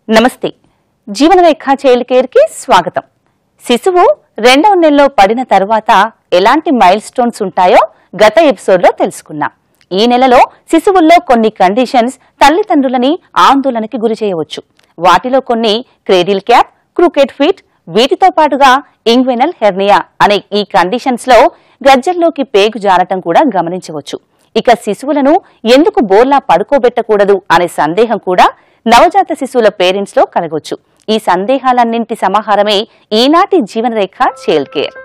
నమస్తే జీవనరేఖ child care కి స్వాగతం. శిశువు రెండవ నెలలో పడిన తర్వాత ఎలాంటి మైల్ స్టోన్స్ ఉంటాయో గత ఎపిసోడ్ లో తెలుసుకున్నాం. ఈ నెలలో శిశువుల్లో కొన్ని కండిషన్స్ తల్లిదండ్రులని ఆందోళనకి గురి చేయవచ్చు. వాటిలో కొన్ని క్రేడిల్ క్యాప్, క్రూకెట్ ఫీట్, వీటితో పాటుగా ఇంగ్వెనల్ హెర్నియా అనే ఈ కండిషన్స్ లో గజ్జల్లోకి పేగు జారటం కూడా గమనించవచ్చు. ఇక శిశువులను ఎందుకు బోర్లా పడుకోబెట్టకూడదు అనే సందేహం కూడా నవజాత శిశువుల పేరెంట్స్ లో కలగొచ్చు. ఈ సందేహాలన్నింటి సమాహారమే ఈనాటి జీవనరేఖ చైల్డ్ కేర్.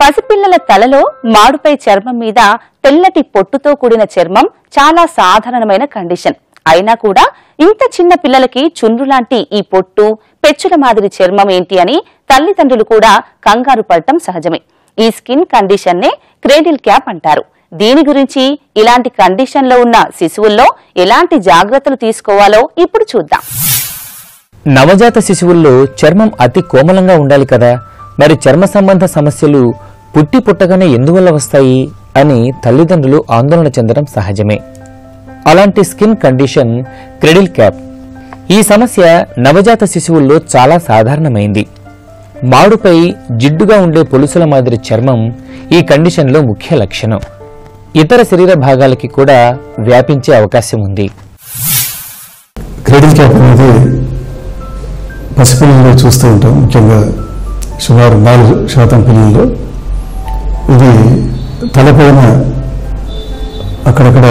పసిపిల్లల తలలో మాడుపై చర్మం మీద తెల్లటి పొట్టుతో కూడిన చర్మం చాలా సాధారణమైన కండిషన్. అయినా కూడా ఇంత చిన్న పిల్లలకి చుండ్రు లాంటి ఈ పొట్టు, పెచ్చుల మాదిరి చర్మం ఏంటి అని తల్లిదండ్రులు కూడా కంగారు పడటం సహజమే. ఈ స్కిన్ కండిషన్ నే క్రేడిల్ క్యాప్ అంటారు. దీని గురించి, ఇలాంటి కండిషన్ లో ఉన్న శిశువుల్లో ఎలాంటి జాగ్రత్తలు తీసుకోవాలో ఇప్పుడు చూద్దాం. నవజాత శిశువుల్లో చర్మం అతి కోమలంగా ఉండాలి కదా, మరి చర్మ సంబంధ సమస్యలు పుట్టి పుట్టగానే ఎందువల్ల వస్తాయి అని తల్లిదండ్రులు ఆందోళన చెందడం సహజమే. అలాంటి స్కిన్ కండిషన్ క్రెడిల్ క్యాప్. ఈ సమస్య నవజాత శిశువుల్లో చాలా సాధారణమైంది. మాడుపై జిడ్డుగా ఉండే పొలుసుల మాదిరి చర్మం ఈ కండిషన్లో ముఖ్య లక్షణం. ఇతర శరీర భాగాలకి కూడా వ్యాపించే అవకాశం ఉంది. క్రెడిల్ క్యాప్ అనేది పసిపిల్లల్లో చూస్తూ ఉంటాం. ముఖ్యంగా సుమారు 4% పిల్లల్లో ఇది తలపైన అక్కడక్కడ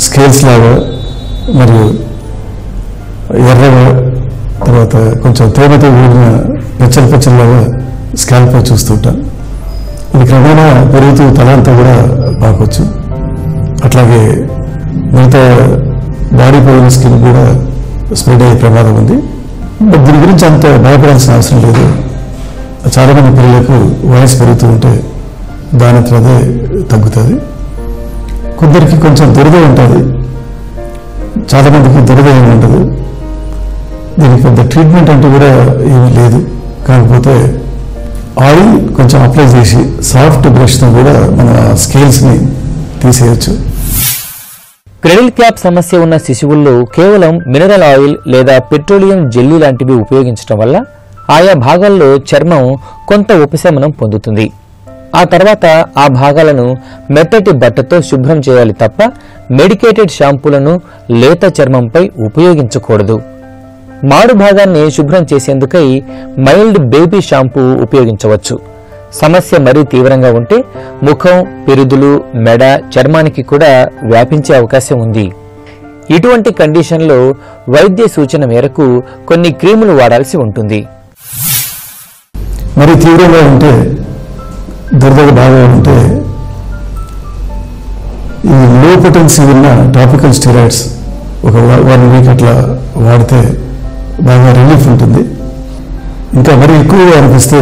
స్కేల్స్ లాగా మరియు ఎర్రగా, తర్వాత కొంచెం తేమతో కూడిన పెచ్చలాగా స్కాల్ప్ పై చూస్తుంటాం. ఇది క్రమేణా పెరుగుతూ తలంతా కూడా పాకొచ్చు. అట్లాగే మిగతా బాడీ పైన స్కిన్ కూడా స్ప్రెడ్ అయ్యే ప్రమాదం ఉంది. బట్ దీని గురించి అంత భయపడాల్సిన అవసరం లేదు. చాలామంది పిల్లలకు వయసు పెరుగుతూ ఉంటే దానితో అదే తగ్గుతుంది. కొందరికి కొంచెం దురద ఉంటుంది, చాలామందికి దురద ఏమి ఉండదు. దీనికి పెద్ద ట్రీట్మెంట్ అంటూ కూడా ఏమీ లేదు. కాకపోతే ఆయిల్ కొంచెం అప్లై చేసి సాఫ్ట్ బ్రష్తో కూడా మన స్కేల్స్ని తీసేయచ్చు. క్రెడిల్ క్యాప్ సమస్య ఉన్న శిశువుల్లో కేవలం మినరల్ ఆయిల్ లేదా పెట్రోలియం జెల్లీ లాంటివి ఉపయోగించడం వల్ల ఆయా భాగాల్లో చర్మం కొంత ఉపశమనం పొందుతుంది. ఆ తర్వాత ఆ భాగాలను మెత్తటి బట్టతో శుభ్రం చేయాలి తప్ప మెడికేటెడ్ షాంపూలను లేత చర్మంపై ఉపయోగించకూడదు. మాడు భాగాన్ని శుభ్రం చేసేందుకై మైల్డ్ బేబీ షాంపూ ఉపయోగించవచ్చు. సమస్య మరీ తీవ్రంగా ఉంటే ముఖం, పిరుదులు, మెడ, చర్మానికి కూడా వ్యాపించే అవకాశం ఉంది. ఇటువంటి కండిషన్లో వైద్య సూచన మేరకు కొన్ని క్రీములు వాడాల్సి ఉంటుంది. మరి తీవ్రంగా ఉంటే, దురదగా బాగా ఉంటే ఈ లో పొటెన్సీ ఉన్న టాపికల్ స్టెరాయిడ్స్ ఒక 1 వీక్ అట్లా వాడితే బాగా రిలీఫ్ ఉంటుంది. ఇంకా మరి ఎక్కువగా అనిపిస్తే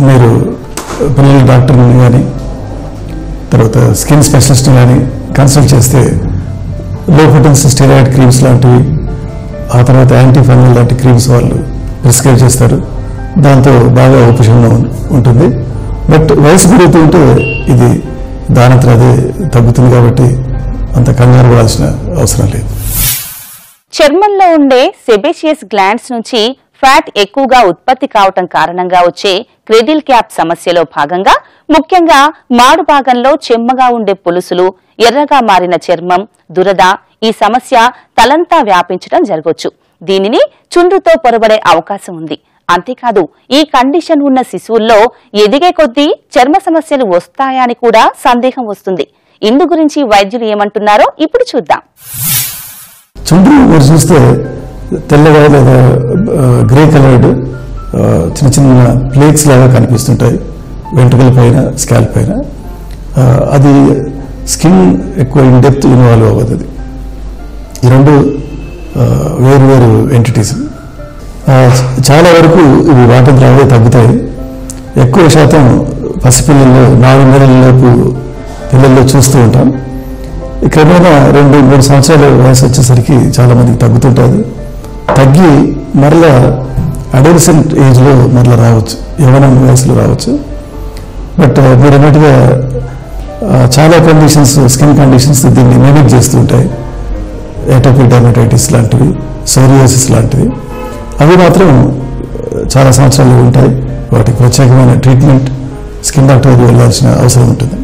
మీరు పిల్లల డాక్టర్ని కానీ తర్వాత స్కిన్ స్పెషలిస్ట్ని కానీ కన్సల్ట్ చేస్తే లో పొటెన్సీ స్టెరాయిడ్ క్రీమ్స్ లాంటివి, ఆ తర్వాత యాంటీ ఫంగల్ లాంటి క్రీమ్స్ వాళ్ళు ప్రిస్క్రైబ్ చేస్తారు. దాంతో బాగా ఉపశమనం ఉంటుంది. బట్ వయసు పెరుగుతూ ఉంటే ఇది దానంతా అదే తగ్గుతుంది కాబట్టి అంత కంగారు పడాల్సిన అవసరం లేదు. చర్మంలో ఉండే సెబేషియస్ గ్లాండ్స్ నుంచి ఫ్యాట్ ఎక్కువగా ఉత్పత్తి కావటం కారణంగా వచ్చే క్రెడిల్ క్యాప్ సమస్యలో భాగంగా ముఖ్యంగా మాడు భాగంలో చెమ్మగా ఉండే పులుసులు, ఎర్రగా మారిన చర్మం, దురద, ఈ సమస్య తలంతా వ్యాపించడం జరగొచ్చు. దీనిని చుండ్రుతో పొరబడే అవకాశం ఉంది. అంతేకాదు, ఈ కండిషన్ ఉన్న శిశువుల్లో ఎదిగే కొద్దీ చర్మ సమస్యలు వస్తాయా అని కూడా సందేహం వస్తుంది. ఇందు గురించి వైద్యులు ఏమంటున్నారో ఇప్పుడు చూద్దాం. చుండ్రు మీరు చూస్తే తెల్లగా లేదా గ్రే కలర్డ్ చిన్న చిన్న ప్లేట్స్ లాగా కనిపిస్తుంటాయి వెంట్రుకల పైన, స్కాల్ప్ పైన. అది స్కిన్ ఎక్కువ ఇన్ డెప్త్ ఇన్వాల్వ్ అవ్వదు. అది ఈ రెండు వేరు వేరు ఎంటిటీస్. చాలా వరకు ఇవి వాటి ద్వారా తగ్గుతాయి. ఎక్కువ శాతం పసిపిల్లల్లో 4 నెలల లోపు పిల్లల్లో చూస్తూ ఉంటాం. క్రమేణా 2-3 సంవత్సరాల వయసు వచ్చేసరికి చాలా మందికి తగ్గుతుంటుంది. తగ్గి మరలా అడోలసెంట్ ఏజ్లో మరలా రావచ్చు, యవ్వనం వయసులో రావచ్చు. బట్ మీరు అన్నట్టుగా చాలా కండిషన్స్, స్కిన్ కండిషన్స్ దీన్ని మిమిక్ చేస్తుంటాయి. ఎటోపిక్ డర్మటైటిస్ లాంటివి, సోరియాసిస్ లాంటివి. అవి మాత్రం చాలా సంవత్సరాలు ఉంటాయి. వాటికి ప్రత్యేకమైన ట్రీట్మెంట్ స్కిన్ డాక్టర్ వెళ్ళాల్సిన అవసరం ఉంటుంది.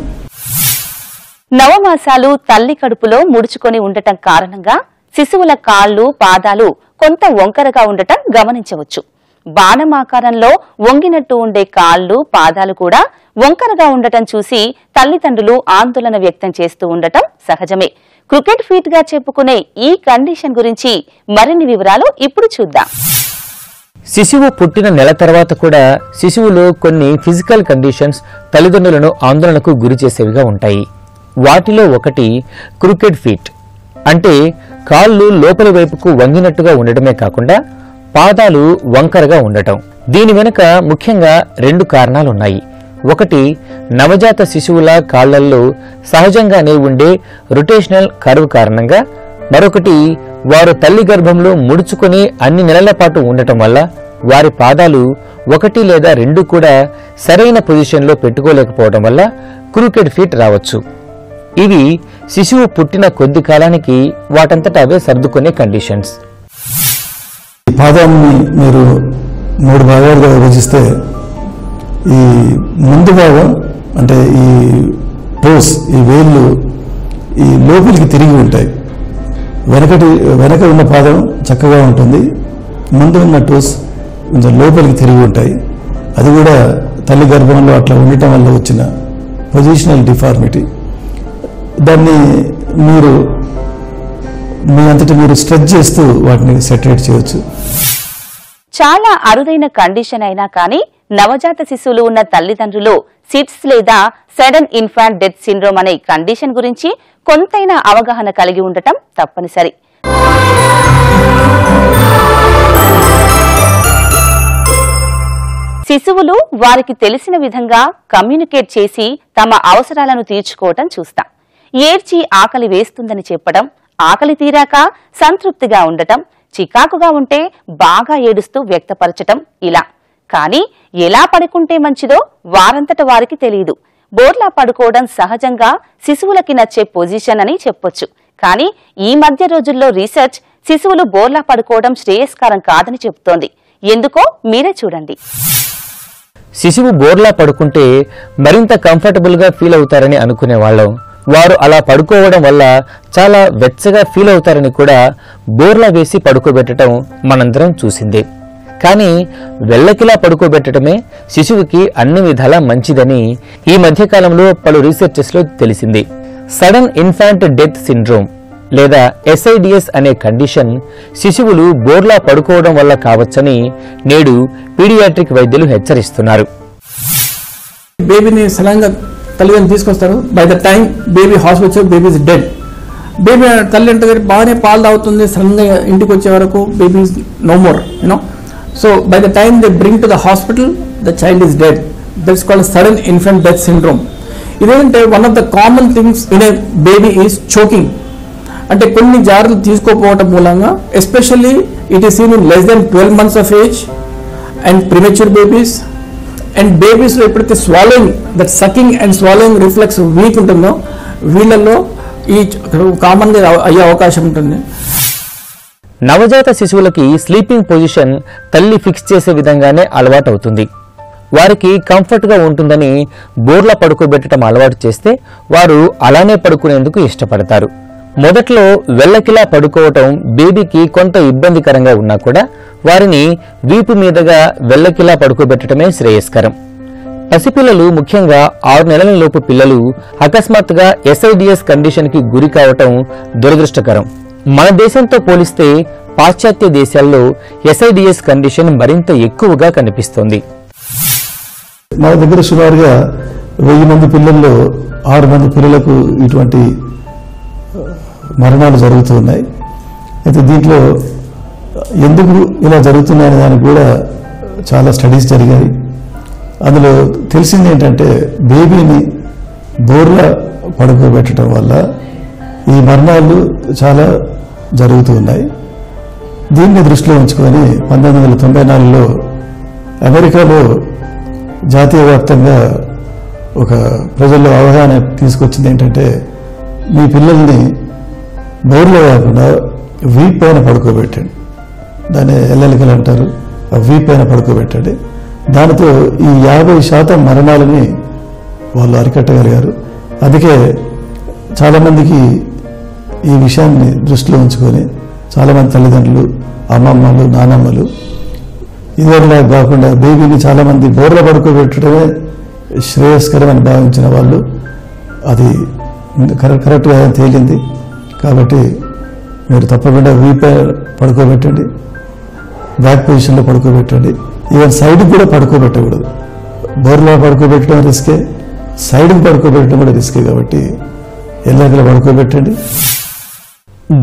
నవమాసాలు తల్లి కడుపులో ముడుచుకొని ఉండటం కారణంగా శిశువుల కాళ్లు, పాదాలు కొంత వంకరగా ఉండటం గమనించవచ్చు. బాణమాకారంలో వంగినట్టు ఉండే కాళ్లు, పాదాలు కూడా వంకరగా ఉండటం చూసి తల్లిదండ్రులు ఆందోళన వ్యక్తం చేస్తూ ఉండటం సహజమే. క్రికెట్ ఫీట్ గా చెప్పుకునే ఈ కండిషన్ గురించి మరిన్ని వివరాలు ఇప్పుడు చూద్దాం. శిశువు పుట్టిన నెల తర్వాత కూడా శిశువులో కొన్ని ఫిజికల్ కండిషన్స్ తల్లిదండ్రులను ఆందోళనకు గురి చేసేవిగా ఉంటాయి. వాటిలో ఒకటి క్రికెట్ ఫీట్, అంటే కాళ్ళు లోపలి వైపుకు వంగినట్టుగా ఉండటమే కాకుండా పాదాలు వంకరగా ఉండటం. దీని వెనుక ముఖ్యంగా 2 కారణాలున్నాయి. ఒకటి, నవజాత శిశువుల కాళ్లల్లో సహజంగానే ఉండే రొటేషనల్ కర్వ్ కారణంగా, మరొకటి వారు తల్లి గర్భంలో ముడుచుకొని అన్ని నెలల పాటు ఉండటం వల్ల వారి పాదాలు 1 లేదా 2 కూడా సరైన పొజిషన్లో పెట్టుకోలేకపోవడం వల్ల క్రికెట్ ఫీట్ రావచ్చు. ఇవి శిశువు పుట్టిన కొద్ది కాలానికి వాటంతట అవే సర్దుకునే కండిషన్స్. పాదాన్ని మీరు 3 భాగాలుగా విభజిస్తే ఈ ముందు భాగం అంటే ఈ టోస్, ఈ వేళ్ళు ఈ లోపలికి తిరిగి ఉంటాయి. వెనక ఉన్న పాదం చక్కగా ఉంటుంది, ముందు ఉన్న టోస్ కొంచెం లోపలికి తిరిగి ఉంటాయి. అది కూడా తల్లి గర్భంలో అట్లా ఉండటం వల్ల వచ్చిన పొజిషనల్ డిఫార్మిటీ. దాన్ని మీరు మీ అంతటి మీరు స్ట్రెచ్ చేస్తూ వాటిని సెటరేట్ చేయొచ్చు. చాలా అరుదైన కండిషన్ అయినా కానీ నవజాత శిశువులు ఉన్న తల్లిదండ్రులు సిట్స్ లేదా సడన్ ఇన్ఫాంట్ డెత్ సిండ్రోమ్ అనే కండిషన్ గురించి కొంతైనా అవగాహన కలిగి ఉండటం తప్పనిసరి. శిశువులు వారికి తెలిసిన విధంగా కమ్యూనికేట్ చేసి తమ అవసరాలను తీర్చుకోవటం చూస్తాం. ఏడ్చి ఆకలి వేస్తుందని చెప్పడం, ఆకలి తీరాక సంతృప్తిగా ఉండటం, చికాకుగా ఉంటే బాగా ఏడుస్తూ వ్యక్తపరచటం ఇలా. కానీ ఎలా పడుకుంటే మంచిదో వారంతట వారికి తెలియదు. బోర్లా పడుకోవడం సహజంగా శిశువులకి నచ్చే పొజిషన్ అని చెప్పొచ్చు. కానీ ఈ మధ్య రోజుల్లో రీసెర్చ్ శిశువులు బోర్లా పడుకోవడం శ్రేయస్కరం కాదని చెబుతోంది. ఎందుకో మీరే చూడండి. శిశువు బోర్లా పడుకుంటే మరింత కంఫర్టబుల్ గా ఫీల్ అవుతారని అనుకునేవాళ్ళం. వారు అలా పడుకోవడం వల్ల చాలా వెచ్చగా ఫీల్ అవుతారని కూడా బోర్లా వేసి పడుకోబెట్టడం మనందరం చూసిందే. కానీ వెల్లకిలా పడుకోబెట్టడమే శిశువుకి అన్ని విధాలా మంచిదని ఈ మధ్యకాలంలో పలు రీసెర్చెస్ లో తెలిసింది. సడన్ ఇన్ఫాంట్ డెత్ సిండ్రోమ్ లేదా SIDS అనే కండిషన్ శిశువులు బోర్లా పడుకోవడం వల్ల కావచ్చని నేడు పీడియాట్రిక్ వైద్యులు హెచ్చరిస్తున్నారు. బేబీని సడన్గా తల్లిదండ్రులు తీసుకొస్తారు. By the time baby hospital, baby is dead. Baby తల్లి అంటే బాగానే పాలు తాగుతుంది, సడన్గా ఇంటికి వచ్చే వరకు baby is no more, you know. So by the time they bring to the hospital the child is dead. That's called sudden infant death syndrome. ఇదేంటంటే one of the common things in a baby is choking. అంటే కొన్ని జాగ్రత్తలు తీసుకోకపోవటం మూలంగా, especially it is seen in less than 12 months of age and premature babies. And బేబీస్లో ఎప్పుడైతే swallowing, that sucking and swallowing reflex weak ఉంటుందో వీళ్ళల్లో ఈ కామన్గా అయ్యే అవకాశం ఉంటుంది. నవజాత శిశువులకి స్లీపింగ్ పొజిషన్ తల్లి ఫిక్స్ చేసే విధంగానే అలవాటు అవుతుంది. వారికి కంఫర్ట్ గా ఉంటుందని బోర్లా పడుకోబెట్టడం అలవాటు చేస్తే వారు అలానే పడుకునేందుకు ఇష్టపడతారు. మొదట్లో వెల్లకిలా పడుకోవటం బేబీకి కొంత ఇబ్బందికరంగా ఉన్నా కూడా వారిని వీపు మీదుగా వెల్లకిలా పడుకోబెట్టడమే శ్రేయస్కరం. పసిపిల్లలు, ముఖ్యంగా 6 నెలల లోపు పిల్లలు అకస్మాత్తుగా SIDS కండిషన్ కి గురి కావటం దురదృష్టకరం. మన దేశంతో పోలిస్తే పాశ్చాత్య దేశాల్లో SIDS కండిషన్ మరింత ఎక్కువగా కనిపిస్తోంది. మన దగ్గర సుమారుగా 1000 మంది పిల్లల్లో 6 మంది పిల్లలకు ఇటువంటి మరణాలు జరుగుతున్నాయి. అయితే దీంట్లో ఎందుకు ఇలా జరుగుతున్నాయనే దానికి కూడా చాలా స్టడీస్ జరిగాయి. అందులో తెలిసింది ఏంటంటే బేబీని బోర్లా పడుకోబెట్టడం వల్ల ఈ మరణాలు చాలా జరుగుతూ ఉన్నాయి. దీన్ని దృష్టిలో ఉంచుకొని 1994లో అమెరికాలో జాతీయ వ్యాప్తంగా ఒక ప్రజల్లో అవగాహన తీసుకొచ్చింది ఏంటంటే మీ పిల్లల్ని బోర్లో కాకుండా వీప్ పైన పడుకోబెట్టండి. దాన్ని ఎల్లెలికలు అంటారు. ఆ వీప్ పైన పడుకోబెట్టండి. దానితో ఈ 50% మరణాలని వాళ్ళు అరికట్టగలిగారు. అందుకే చాలామందికి ఈ విషయాన్ని దృష్టిలో ఉంచుకొని చాలామంది తల్లిదండ్రులు, అమ్మమ్మలు, నానమ్మలు ఇదివరలా కాకుండా బేబీని చాలామంది బోర్లో పడుకోబెట్టడమే శ్రేయస్కరమని భావించిన వాళ్ళు అది కరెక్ట్గా తేలింది. కాబట్టి మీరు తప్పకుండా వీపై పడుకోబెట్టండి, బ్యాక్ పొజిషన్లో పడుకోబెట్టండి. ఈవెన్ సైడ్కి కూడా పడుకోబెట్టకూడదు. బోర్లో పడుకోబెట్టడం రిస్కే, సైడ్కి పడుకోబెట్టడం కూడా రిస్కే. కాబట్టి ఎల్లగల పడుకోబెట్టండి.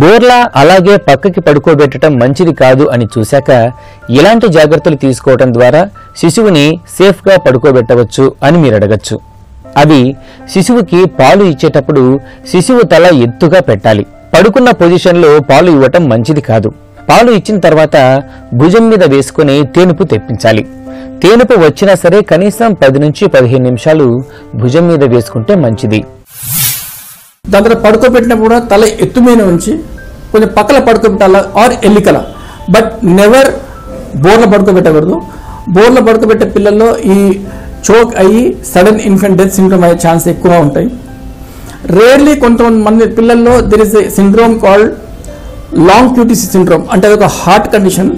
బోర్లా అలాగే పక్కకి పడుకోబెట్టడం మంచిది కాదు అని చూశాక ఎలాంటి జాగ్రత్తలు తీసుకోవడం ద్వారా శిశువుని సేఫ్గా పడుకోబెట్టవచ్చు అని మీరు అడగచ్చు. అవి శిశువుకి పాలు ఇచ్చేటప్పుడు శిశువు తల ఎత్తుగా పెట్టాలి. పడుకున్న పొజిషన్లో పాలు ఇవ్వటం మంచిది కాదు. పాలు ఇచ్చిన తర్వాత భుజం మీద వేసుకుని తేనుపు తెప్పించాలి. తేనుపు వచ్చినా సరే కనీసం 10 నుంచి 15 నిమిషాలు భుజం మీద వేసుకుంటే మంచిది. దాని తర్వాత పడుకోబెట్టినప్పుడు కూడా తల ఎత్తు మీద ఉంచి కొంచెం పక్కల పడుకోబెట్టాల ఆర్ ఎల్లికల, బట్ నెవర్ బోర్లో పడుకోబెట్టకూడదు. బోర్లో పడుకోబెట్టే పిల్లల్లో ఈ చోక్ అయ్యి సడన్ ఇన్ఫెంట్ డెత్ సిండ్రోమ్ అయ్యే ఛాన్స్ ఎక్కువ ఉంటాయి. రేర్లీ కొంతమంది పిల్లల్లో there is a syndrome called long QTc syndrome. అంటే అదొక heart condition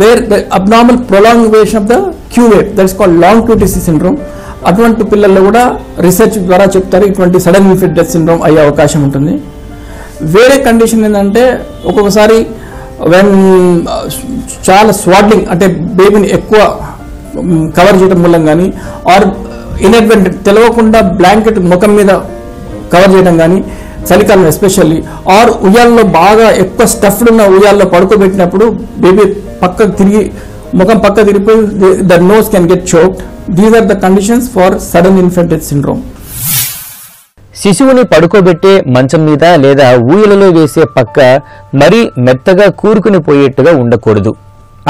where the abnormal prolongation of the Q wave, that is called long QTc syndrome. అటువంటి పిల్లల్లో కూడా రీసెర్చ్ ద్వారా చెప్తారు ఇటువంటి సడన్ ఇన్ఫెంట్ డెత్ సిండ్రోమ్ అయ్యే అవకాశం ఉంటుంది. వేరే కండిషన్ ఏంటంటే ఒక్కొక్కసారి వెన్ చాలా స్వాడ్లింగ్ అంటే బేబీని ఎక్కువ కవర్ చేయడం మూలం కానీ ఆర్ ఇన్అడ్వెంట్ తెలియకుండా బ్లాంకెట్ ముఖం మీద కవర్ చేయడం కానీ చలికాలం ఎస్పెషల్లీ ఆర్ ఉయ్యాల్లో బాగా ఎక్కువ స్టఫ్డ్ ఉన్న ఉయ్యాల్లో పడుకోబెట్టినప్పుడు బేబీ పక్కకు తిరిగి ముఖం పక్క తిరిగిపోయి the nose can get choked. These are the conditions for sudden infant death syndrome. శిశువుని పడుకోబెట్టే మంచం మీద లేదా ఊయలలో వేసే పక్క మరీ మెత్తగా కూరుకుని పోయేట్టుగా ఉండకూడదు.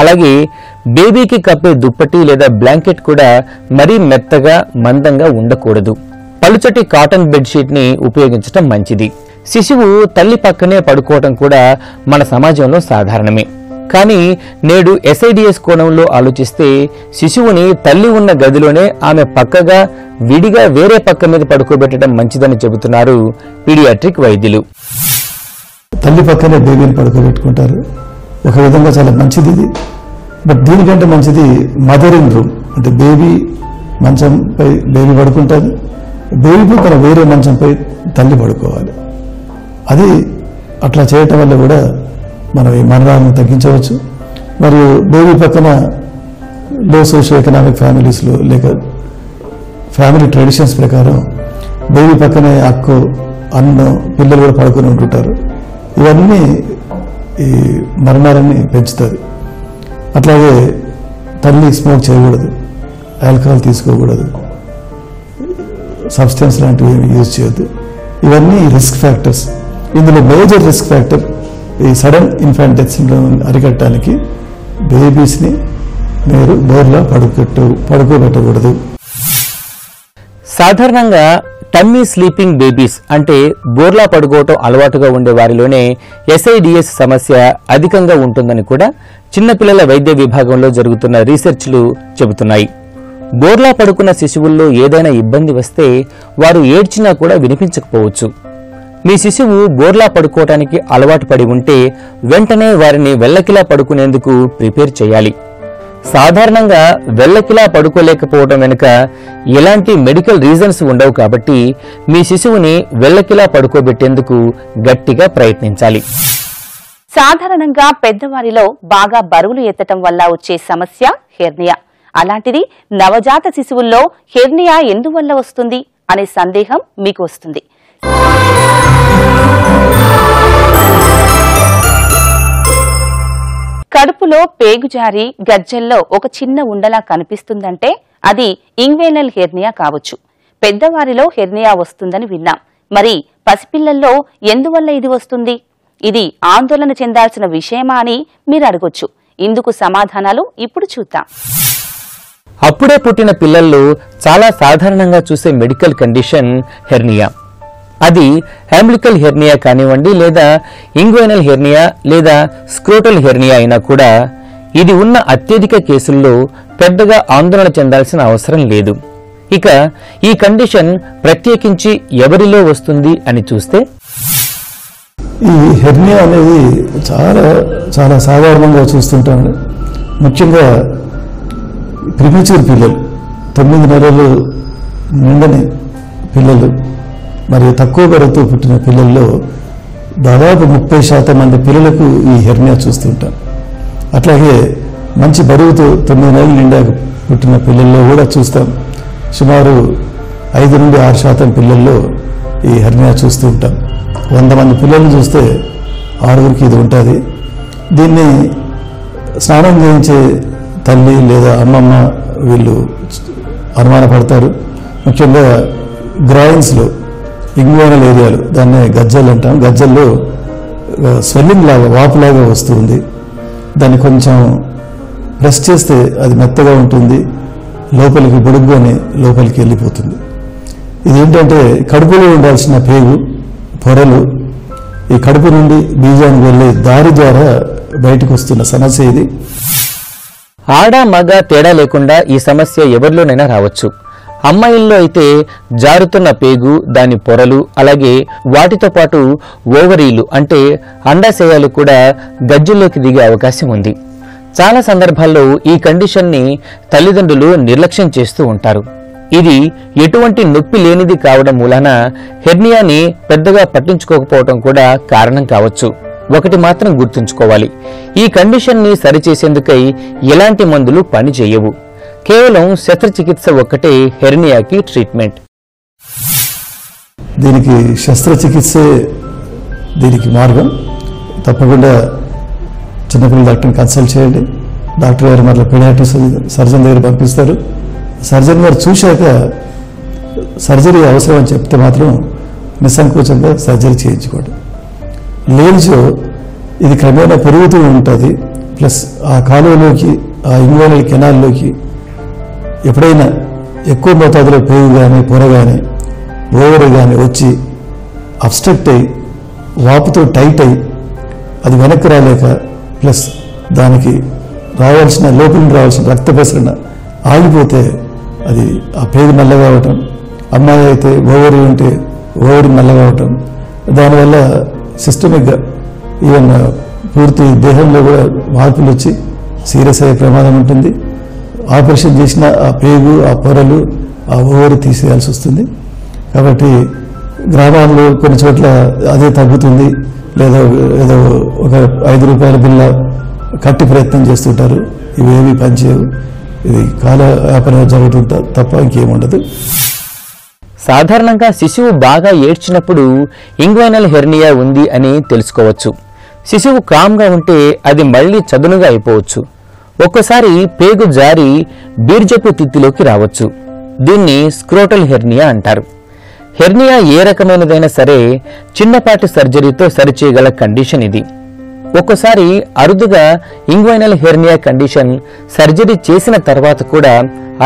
అలాగే బేబీకి కప్పే దుప్పటి లేదా బ్లాంకెట్ కూడా మరీ మెత్తగా మందంగా ఉండకూడదు. పలుచటి కాటన్ బెడ్షీట్ ని ఉపయోగించడం మంచిది. శిశువు తల్లి పక్కనే పడుకోవటం కూడా మన సమాజంలో సాధారణమే. కానీ నేడు SIDS కోణంలో ఆలోచిస్తే శిశువుని తల్లి ఉన్న గదిలోనే ఆమె పక్కగా విడిగా వేరే పక్క మీద పడుకోబెట్టడం మంచిదని చెబుతున్నారు పీడియాట్రిక్ వైద్యులు. తల్లి పక్కనే బేబీని పడుకోబెట్టుకుంటారు. ఒక విధంగా చాలా మంచిది ఇది. బట్ దీనికంటే మంచిది మదరింగ్ రూమ్. అంటే బేబీ మంచంపై బేబీ పడుకుంటుంది, బేబీ పక్కన వేరే మంచంపై తల్లి పడుకోవాలి. అది అట్లా చేయటం వల్ల కూడా మనం ఈ మరణాలను తగ్గించవచ్చు. మరియు బేబీ పక్కన లో సోషియో ఎకనామిక్ ఫ్యామిలీస్లో లేక ఫ్యామిలీ ట్రెడిషన్స్ ప్రకారం బేబీ పక్కనే అక్కో అన్నో పిల్లలు కూడా పడుకొని ఉంటుంటారు. ఇవన్నీ ఈ మరణాలని పెంచుతుంది. అట్లాగే తల్లి స్మోక్ చేయకూడదు, ఆల్కహాల్ తీసుకోకూడదు, సబ్స్టెన్స్ లాంటివి ఏమి యూజ్ చేయొద్దు. ఇవన్నీ రిస్క్ ఫ్యాక్టర్స్. ఇందులో మేజర్ రిస్క్ ఫ్యాక్టర్ ఈ సడన్ ఇన్ఫాంట్ డెత్ సిండ్రోమ్ అరికట్టడానికి బేబీస్ని మీరు బోర్లా పడుకోబెట్టకూడదు. సాధారణంగా టమ్మీ స్లీపింగ్ బేబీస్ అంటే బోర్లా పడుకోవటం అలవాటుగా ఉండే వారిలోనే SIDS సమస్య అధికంగా ఉంటుందని కూడా చిన్నపిల్లల వైద్య విభాగంలో జరుగుతున్న రీసెర్చ్లు చెబుతున్నాయి. బోర్లా పడుకున్న శిశువుల్లో ఏదైనా ఇబ్బంది వస్తే వారు ఏడ్చినా కూడా వినిపించకపోవచ్చు. మీ శిశువు బోర్లా పడుకోవటానికి అలవాటు పడి ఉంటే వెంటనే వారిని వెల్లకిలా పడుకునేందుకు ప్రిపేర్ చేయాలి. సాధారణంగా వెల్లకిలా పడుకోలేకపోవడం వెనుక ఎలాంటి మెడికల్ రీజన్స్ ఉండవు కాబట్టి మీ శిశువుని వెల్లకిలా పడుకోబెట్టేందుకు గట్టిగా ప్రయత్నించాలి. సాధారణంగా పెద్దవారిలో బాగా బరువులు ఎత్తటం వల్ల వచ్చే సమస్య హెర్నియా. అలాంటిది నవజాత శిశువుల్లో హెర్నియా ఎందువల్ల వస్తుంది అనే సందేహం మీకు వస్తుంది. కడుపులో పేగు జారి గజ్జెల్లో ఒక చిన్న ఉండలా కనిపిస్తుందంటే అది ఇంగ్వేనల్ హెర్నియా కావచ్చు. పెద్దవారిలో హెర్నియా వస్తుందని విన్నాం. మరి పసిపిల్లల్లో ఎందువల్ల ఇది వస్తుంది? ఇది ఆందోళన చెందాల్సిన విషయమా అని మీరు అడగొచ్చు. ఇందుకు సమాధానాలు ఇప్పుడు చూద్దాం. అప్పుడే పుట్టిన పిల్లల్లో చాలా సాధారణంగా చూసే మెడికల్ కండిషన్ హెర్నియా. అది అంబిలికల్ హెర్నియా కానివ్వండి, లేదా ఇంగ్వైనల్ హెర్నియా, లేదా స్క్రోటల్ హెర్నియా అయినా కూడా ఇది ఉన్న అత్యధిక కేసుల్లో పెద్దగా ఆందోళన చెందాల్సిన అవసరం లేదు. ఇక ఈ కండిషన్ ప్రత్యేకించి ఎవరిలో వస్తుంది అని చూస్తే, ఈ హెర్నియా అనేది చాలా చాలా సాధారణంగా చూస్తుంటాము. ముఖ్యంగా ప్రిమేచ్యూర్ పిల్లలు, 9 నెలలు నిండని పిల్లలు మరియు తక్కువ బరువుతో పుట్టిన పిల్లల్లో దాదాపు 30% మంది పిల్లలకు ఈ హెర్నియా చూస్తుంటాం. అట్లాగే మంచి బరువుతో 9 నెలలు నిండాక పుట్టిన పిల్లల్లో కూడా చూస్తాం. సుమారు 5 నుండి 6% పిల్లల్లో ఈ హెర్నియా చూస్తూ ఉంటాం. 100 మంది పిల్లలు చూస్తే 6గురికి ఇది ఉంటుంది. దీన్ని స్నానం చేయించే తల్లి లేదా అమ్మమ్మ వీళ్ళు అనుమానపడతారు. ముఖ్యంగా గ్రాయిన్స్లో, ఇంగ్వైనల్ ఏరియాలు, దాన్ని గజ్జలు అంటాం, గజ్జల్లో స్వెల్లింగ్ లాగా, వాపులాగా వస్తుంది. దాన్ని కొంచెం ప్రెస్ చేస్తే అది మెత్తగా ఉంటుంది, లోపలికి బొడుగ్గానే లోపలికి వెళ్ళిపోతుంది. ఇదేంటంటే కడుపులో ఉండాల్సిన పేగు పొరలు ఈ కడుపు నుండి బీజానికి వెళ్ళే దారి ద్వారా బయటకు వస్తున్న సమస్య ఇది. ఆడ మగ తేడా లేకుండా ఈ సమస్య ఎవరిలోనైనా రావచ్చు. అమ్మాయిల్లో అయితే జారుతున్న పేగు, దాని పొరలు, అలాగే వాటితో పాటు ఓవరీలు అంటే అండాశయాలు కూడా గజ్జల్లోకి దిగే అవకాశం ఉంది. చాలా సందర్భాల్లో ఈ కండిషన్ని తల్లిదండ్రులు నిర్లక్ష్యం చేస్తూ ఉంటారు. ఇది ఎటువంటి నొప్పి లేనిది కావడం మూలాన హెర్నియాని పెద్దగా పట్టించుకోకపోవడం కూడా కారణం కావచ్చు. ఒకటి మాత్రం గుర్తుంచుకోవాలి, ఈ కండిషన్ని సరిచేసేందుకై ఎలాంటి మందులు పనిచేయవు. కేవలం శస్త్రచికిత్స ఒక్కటే హెర్నియాకి ట్రీట్మెంట్. దీనికి శస్త్రచికిత్సే దీనికి మార్గం. తప్పకుండా చిన్నపిల్లల డాక్టర్ని కన్సల్ట్ చేయండి. డాక్టర్ గారు మళ్ళీ పీడియాట్రిక్ సర్జన్ దగ్గర పంపిస్తారు. సర్జన్ గారు చూశాక సర్జరీ అవసరం అని చెప్తే మాత్రం నిస్సంకోచంగా సర్జరీ చేయించుకోండి. లేనిచో ఇది క్రమేణా పెరుగుతూ ఉంటుంది. ప్లస్ ఆ కాలువలోకి, ఆ ఇంగ్వైనల్ కెనాల్లోకి ఎప్పుడైనా ఎక్కువ మోతాదులో పేగు కానీ, పొర కానీ, ఓవర్ కానీ వచ్చి అబ్స్ట్రక్ట్ అయ్యి వాపుతో టైట్ అయ్యి అది వెనక్కి రాలేక, ప్లస్ దానికి రావాల్సిన లోపల రావాల్సిన రక్త ప్రసరణ ఆగిపోతే అది ఆ పేగు నల్లగా అవటం, అమ్మాయి అయితే ఓవరీ ఉంటే ఓవరీ నల్లగా అవటం, దానివల్ల సిస్టమిక్గా ఈవెన్ పూర్తి దేహంలో కూడా మార్పులు వచ్చి సీరియస్ అయ్యే ప్రమాదం ఉంటుంది. ఆపరేషన్ చేసిన ఆ పేగు, ఆ పొరలు, ఆ ఓవరీ తీసేయాల్సి వస్తుంది. కాబట్టి గ్రామాల్లో కొన్ని చోట్ల అదే తగ్గుతుంది, లేదా ఏదో ఒక 5 రూపాయల బిల్ల కట్టి ప్రయత్నం చేస్తుంటారు. ఇవేవి పనిచేయవు. ఇది కాల వ్యాపారం జరగటం తప్ప ఇంకేముండదు. సాధారణంగా శిశువు బాగా ఏడ్చినప్పుడు ఇంగ్వైనల్ హెర్నియా ఉంది అని తెలుసుకోవచ్చు. శిశువు కామ్గా ఉంటే అది మళ్లీ చదునుగా అయిపోవచ్చు. ఒక్కోసారి పేగు జారి బీర్జపు తిత్తిలోకి రావచ్చు. దీన్ని స్క్రోటల్ హెర్నియా అంటారు. హెర్నియా ఏ రకమైనదైనా సరే చిన్నపాటి సర్జరీతో సరిచేయగల కండిషన్ ఇది. ఒక్కోసారి అరుదుగా ఇంగ్వైనల్ హెర్నియా కండిషన్ సర్జరీ చేసిన తర్వాత కూడా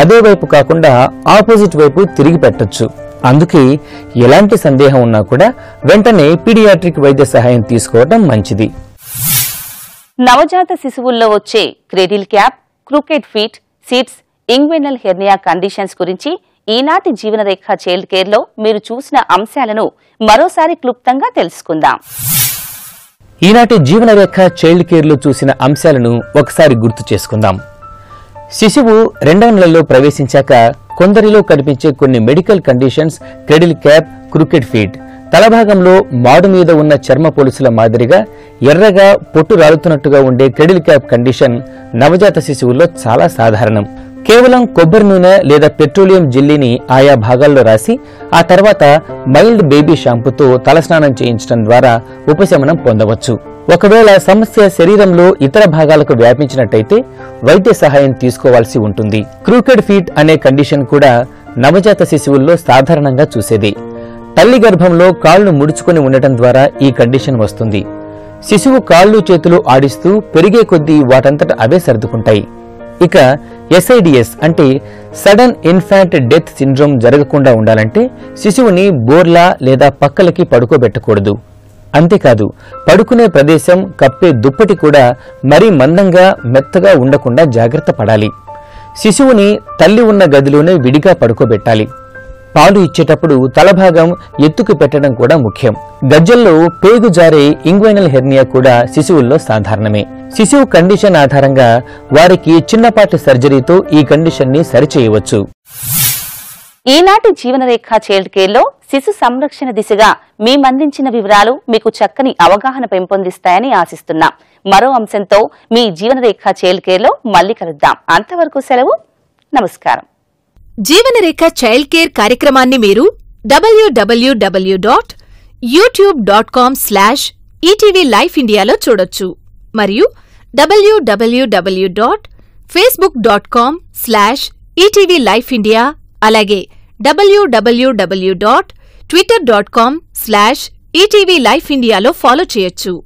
అదే వైపు కాకుండా ఆపోజిట్ వైపు తిరిగి పెట్టొచ్చు. అందుకే ఎలాంటి సందేహం ఉన్నా కూడా వెంటనే పీడియాట్రిక్ వైద్య సహాయం తీసుకోవడం మంచిది. నవజాత శిశువుల్లో వచ్చే cradle cap, crooked feet, seats, inguinal hernia conditions గురించి ఈనాటి జీవనరేఖ చైల్డ్ కేర్ లో మీరు చూసిన అంశాలను మరోసారి క్లుప్తంగా తెలుసుకుందాం. ఈనాటి జీవనరేఖ చైల్డ్ కేర్ లో చూసిన అంశాలను ఒకసారి గుర్తు చేసుకుందాం. శిశువు 2వ నెలలో ప్రవేశించాక కొందరిలో కనిపించే కొన్ని medical conditions cradle cap, crooked feet. తలభాగంలో మాడు మీద ఉన్న చర్మ పొలుసుల మాదిరిగా ఎర్రగా పొట్టు రాలుతున్నట్టుగా ఉండే క్రెడిల్ క్యాప్ కండిషన్ నవజాత శిశువుల్లో చాలా సాధారణం. కేవలం కొబ్బరి నూనె లేదా పెట్రోలియం జెల్లీని ఆయా భాగాల్లో రాసి ఆ తర్వాత మైల్డ్ బేబీ షాంపూతో తలస్నానం చేయించడం ద్వారా ఉపశమనం పొందవచ్చు. ఒకవేళ సమస్య శరీరంలో ఇతర భాగాలకు వ్యాపించినట్టయితే వైద్య సహాయం తీసుకోవాల్సి ఉంటుంది. క్రూకెడ్ ఫీట్ అనే కండిషన్ కూడా నవజాత శిశువుల్లో సాధారణంగా చూసేది. తల్లి గర్భంలో కాళ్లు ముడుచుకొని ఉండటం ద్వారా ఈ కండిషన్ వస్తుంది. శిశువు కాళ్లు చేతులు ఆడిస్తూ పెరిగే కొద్దీ వాటంతట అవే సర్దుకుంటాయి. ఇక SIDS అంటే సడన్ ఇన్ఫాంట్ డెత్ సిండ్రోమ్ జరగకుండా ఉండాలంటే శిశువుని బోర్లా లేదా పక్కలకి పడుకోబెట్టకూడదు. అంతేకాదు పడుకునే ప్రదేశం, కప్పే దుప్పటి కూడా మరీ మందంగా మెత్తగా ఉండకుండా జాగ్రత్త పడాలి. శిశువుని తల్లి ఉన్న గదిలోనే విడిగా పడుకోబెట్టాలి. పాలు ఇచ్చేటప్పుడు తలభాగం ఎత్తుకు పెట్టడం కూడా ముఖ్యం. గజ్జల్లో పేగు జారే ఇంగ్వైనల్ హెర్నియా కూడా శిశువుల్లో సాధారణమే. శిశువు కండిషన్ ఆధారంగా వారికి చిన్నపాటి సర్జరీతో ఈ కండిషన్ ని సరిచేయవచ్చు. ఈనాటి జీవనరేఖ చైల్డ్ కేర్ లో శిశు సంరక్షణ దిశగా మేమందించిన వివరాలు మీకు చక్కని అవగాహన పెంపొందిస్తాయని ఆశిస్తున్నాం. మరో అంశంతో మీ జీవనరేఖ చైల్డ్ కేర్ లో మళ్లీ కలుద్దాం. అంతవరకు సెలవు. నమస్కారం. జీవనరేఖ చైల్డ్ కేర్ కార్యక్రమాన్ని మీరు www.youtube.com/ETV Life Indiaలో చూడొచ్చు మరియు www.facebook.com/ETV Life India అలాగే www.twitter.com/ETV Life Indiaలో ఫాలో చేయొచ్చు.